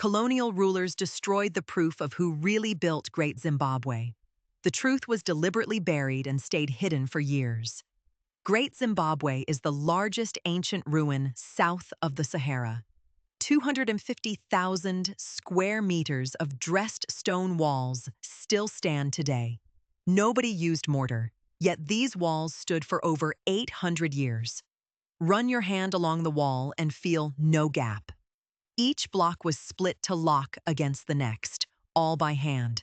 Colonial rulers destroyed the proof of who really built Great Zimbabwe. The truth was deliberately buried and stayed hidden for years. Great Zimbabwe is the largest ancient ruin south of the Sahara. 250,000 square meters of dressed stone walls still stand today. Nobody used mortar, yet these walls stood for over 800 years. Run your hand along the wall and feel no gap. Each block was split to lock against the next, all by hand.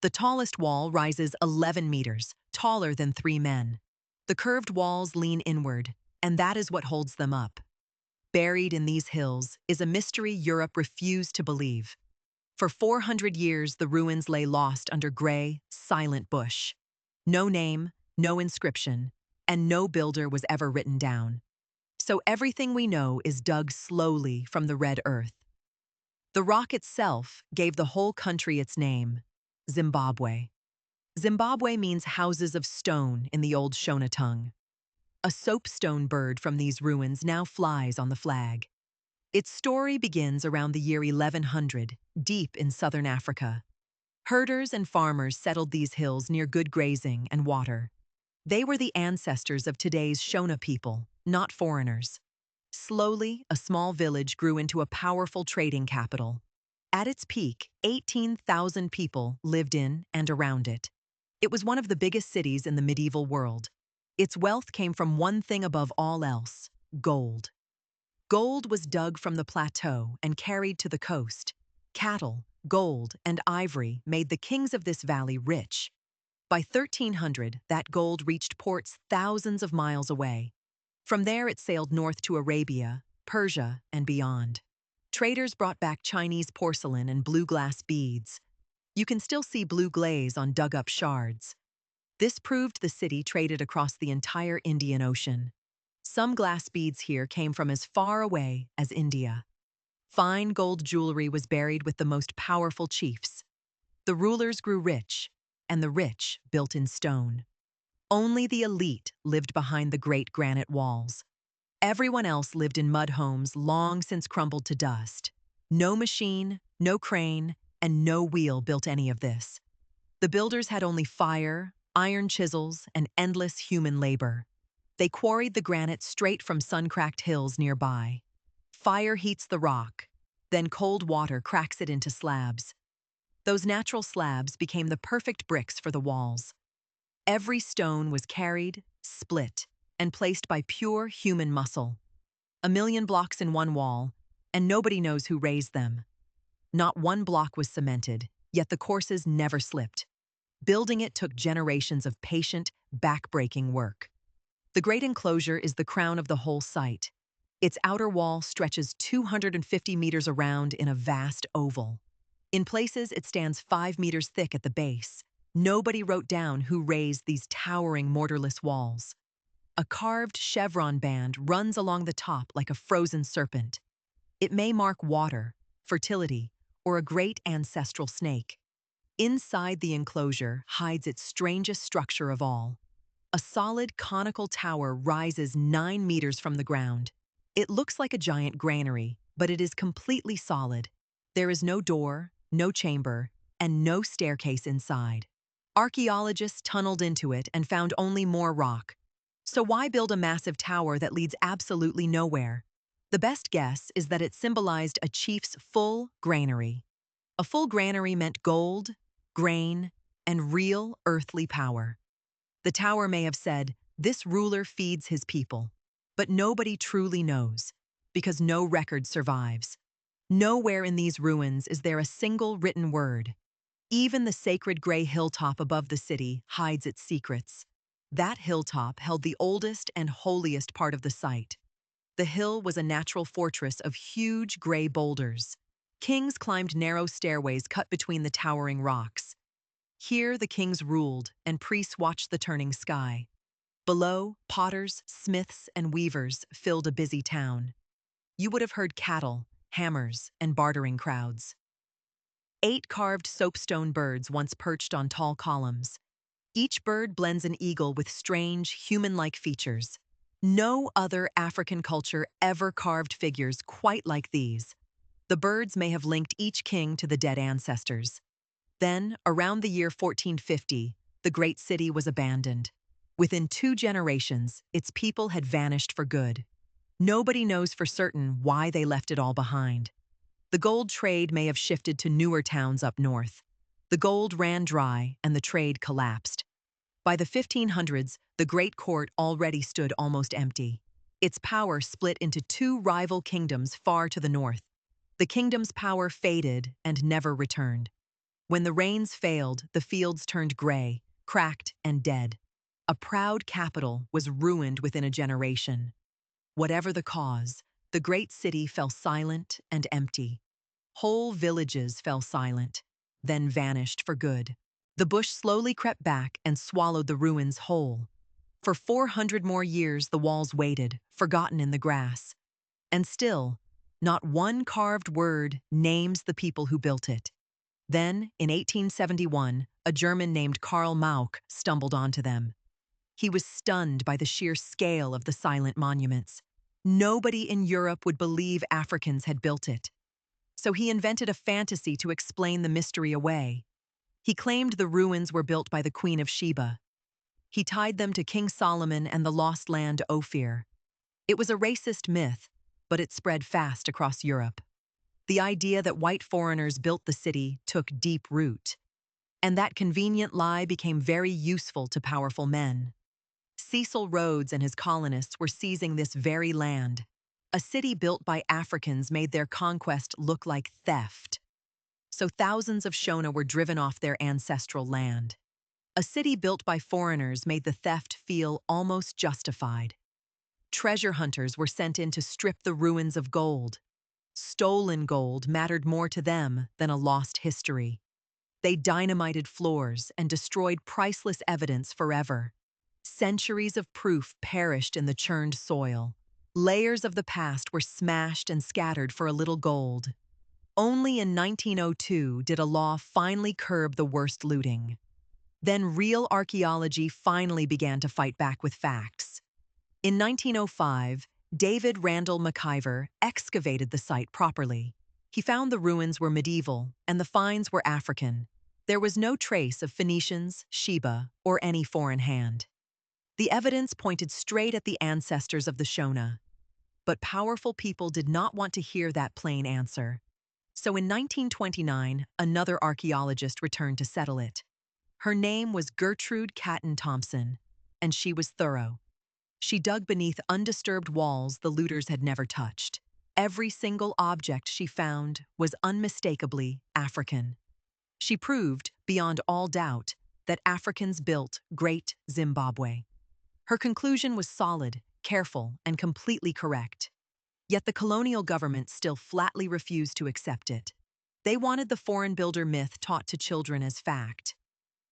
The tallest wall rises 11 meters, taller than 3 men. The curved walls lean inward, and that is what holds them up. Buried in these hills is a mystery Europe refused to believe. For 400 years, the ruins lay lost under gray, silent bush. No name, no inscription, and no builder was ever written down. So everything we know is dug slowly from the red earth. The rock itself gave the whole country its name, Zimbabwe. Zimbabwe means houses of stone in the old Shona tongue. A soapstone bird from these ruins now flies on the flag. Its story begins around the year 1100, deep in southern Africa. Herders and farmers settled these hills near good grazing and water. They were the ancestors of today's Shona people, not foreigners. Slowly, a small village grew into a powerful trading capital. At its peak, 18,000 people lived in and around it. It was one of the biggest cities in the medieval world. Its wealth came from one thing above all else: gold. Gold was dug from the plateau and carried to the coast. Cattle, gold, and ivory made the kings of this valley rich. By 1300, that gold reached ports thousands of miles away. From there, it sailed north to Arabia, Persia, and beyond. Traders brought back Chinese porcelain and blue glass beads. You can still see blue glaze on dug-up shards. This proved the city traded across the entire Indian Ocean. Some glass beads here came from as far away as India. Fine gold jewelry was buried with the most powerful chiefs. The rulers grew rich, and the rich built in stone. Only the elite lived behind the great granite walls. Everyone else lived in mud homes long since crumbled to dust. No machine, no crane, and no wheel built any of this. The builders had only fire, iron chisels, and endless human labor. They quarried the granite straight from sun-cracked hills nearby. Fire heats the rock, then cold water cracks it into slabs. Those natural slabs became the perfect bricks for the walls. Every stone was carried, split, and placed by pure human muscle. 1,000,000 blocks in one wall, and nobody knows who raised them. Not one block was cemented, yet the courses never slipped. Building it took generations of patient, back-breaking work. The great enclosure is the crown of the whole site. Its outer wall stretches 250 meters around in a vast oval. In places, it stands 5 meters thick at the base. Nobody wrote down who raised these towering mortarless walls. A carved chevron band runs along the top like a frozen serpent. It may mark water, fertility, or a great ancestral snake. Inside the enclosure hides its strangest structure of all. A solid conical tower rises 9 meters from the ground. It looks like a giant granary, but it is completely solid. There is no door, no chamber, and no staircase inside. Archaeologists tunneled into it and found only more rock. So why build a massive tower that leads absolutely nowhere? The best guess is that it symbolized a chief's full granary. A full granary meant gold, grain, and real earthly power. The tower may have said, "This ruler feeds his people." But nobody truly knows, because no record survives. Nowhere in these ruins is there a single written word. Even the sacred gray hilltop above the city hides its secrets. That hilltop held the oldest and holiest part of the site. The hill was a natural fortress of huge gray boulders. Kings climbed narrow stairways cut between the towering rocks. Here the kings ruled, and priests watched the turning sky. Below, potters, smiths, and weavers filled a busy town. You would have heard cattle, hammers, and bartering crowds. 8 carved soapstone birds once perched on tall columns. Each bird blends an eagle with strange, human-like features. No other African culture ever carved figures quite like these. The birds may have linked each king to the dead ancestors. Then, around the year 1450, the great city was abandoned. Within 2 generations, its people had vanished for good. Nobody knows for certain why they left it all behind. The gold trade may have shifted to newer towns up north. The gold ran dry and the trade collapsed. By the 1500s, the Great Court already stood almost empty. Its power split into 2 rival kingdoms far to the north. The kingdom's power faded and never returned. When the rains failed, the fields turned gray, cracked and dead. A proud capital was ruined within a generation. Whatever the cause, the great city fell silent and empty. Whole villages fell silent, then vanished for good. The bush slowly crept back and swallowed the ruins whole. For 400 more years, the walls waited, forgotten in the grass. And still, not one carved word names the people who built it. Then, in 1871, a German named Karl Mauck stumbled onto them. He was stunned by the sheer scale of the silent monuments. Nobody in Europe would believe Africans had built it. So he invented a fantasy to explain the mystery away. He claimed the ruins were built by the Queen of Sheba. He tied them to King Solomon and the lost land Ophir. It was a racist myth, but it spread fast across Europe. The idea that white foreigners built the city took deep root. And that convenient lie became very useful to powerful men. Cecil Rhodes and his colonists were seizing this very land. A city built by Africans made their conquest look like theft. So thousands of Shona were driven off their ancestral land. A city built by foreigners made the theft feel almost justified. Treasure hunters were sent in to strip the ruins of gold. Stolen gold mattered more to them than a lost history. They dynamited floors and destroyed priceless evidence forever. Centuries of proof perished in the churned soil. Layers of the past were smashed and scattered for a little gold. Only in 1902 did a law finally curb the worst looting. Then real archaeology finally began to fight back with facts. In 1905, David Randall McIver excavated the site properly. He found the ruins were medieval and the finds were African. There was no trace of Phoenicians, Sheba, or any foreign hand. The evidence pointed straight at the ancestors of the Shona. But powerful people did not want to hear that plain answer. So in 1929, another archaeologist returned to settle it. Her name was Gertrude Catton Thompson, and she was thorough. She dug beneath undisturbed walls the looters had never touched. Every single object she found was unmistakably African. She proved, beyond all doubt, that Africans built Great Zimbabwe. Her conclusion was solid, careful, and completely correct. Yet the colonial government still flatly refused to accept it. They wanted the foreign builder myth taught to children as fact.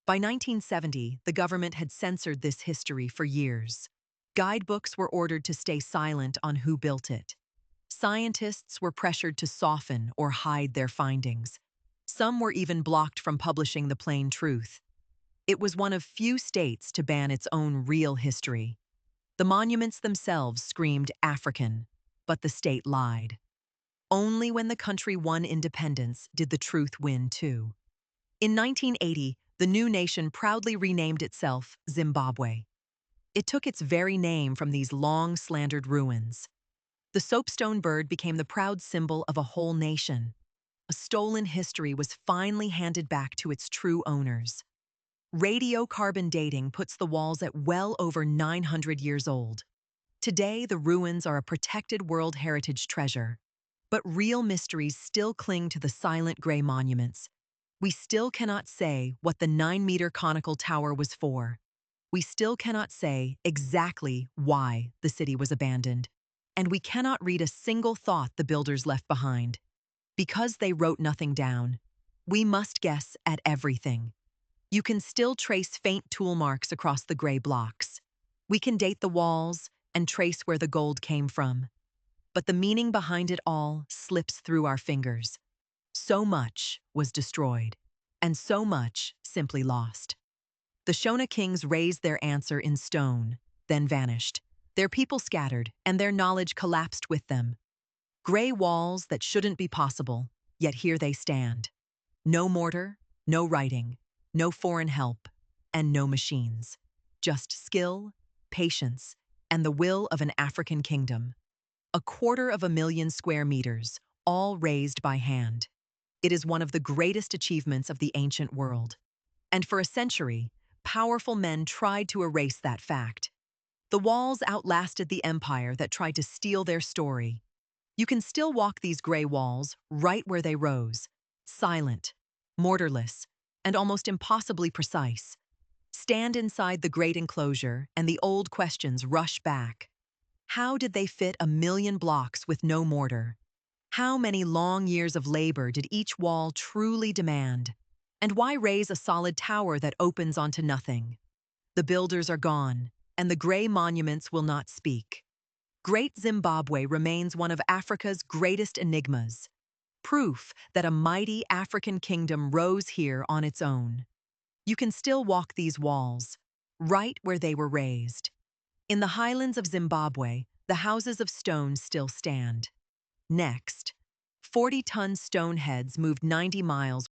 By 1970, the government had censored this history for years. Guidebooks were ordered to stay silent on who built it. Scientists were pressured to soften or hide their findings. Some were even blocked from publishing the plain truth. It was one of few states to ban its own real history. The monuments themselves screamed African, but the state lied. Only when the country won independence did the truth win too. In 1980, the new nation proudly renamed itself Zimbabwe. It took its very name from these long, slandered ruins. The soapstone bird became the proud symbol of a whole nation. A stolen history was finally handed back to its true owners. Radiocarbon dating puts the walls at well over 900 years old. Today, the ruins are a protected World Heritage treasure. But real mysteries still cling to the silent gray monuments. We still cannot say what the 9-meter conical tower was for. We still cannot say exactly why the city was abandoned. And we cannot read a single thought the builders left behind. Because they wrote nothing down, we must guess at everything. You can still trace faint tool marks across the gray blocks. We can date the walls and trace where the gold came from. But the meaning behind it all slips through our fingers. So much was destroyed, and so much simply lost. The Shona kings raised their answer in stone, then vanished. Their people scattered, and their knowledge collapsed with them. Gray walls that shouldn't be possible, yet here they stand. No mortar, no writing, no foreign help, and no machines. Just skill, patience, and the will of an African kingdom. 250,000 square meters, all raised by hand. It is one of the greatest achievements of the ancient world. And for a century, powerful men tried to erase that fact. The walls outlasted the empire that tried to steal their story. You can still walk these gray walls right where they rose, silent, mortarless, and almost impossibly precise. Stand inside the great enclosure, and the old questions rush back. How did they fit 1,000,000 blocks with no mortar? How many long years of labor did each wall truly demand? And why raise a solid tower that opens onto nothing? The builders are gone, and the gray monuments will not speak. Great Zimbabwe remains one of Africa's greatest enigmas, proof that a mighty African kingdom rose here on its own. You can still walk these walls, right where they were raised. In the highlands of Zimbabwe, the houses of stone still stand. Next, 40-ton stone heads moved 90 miles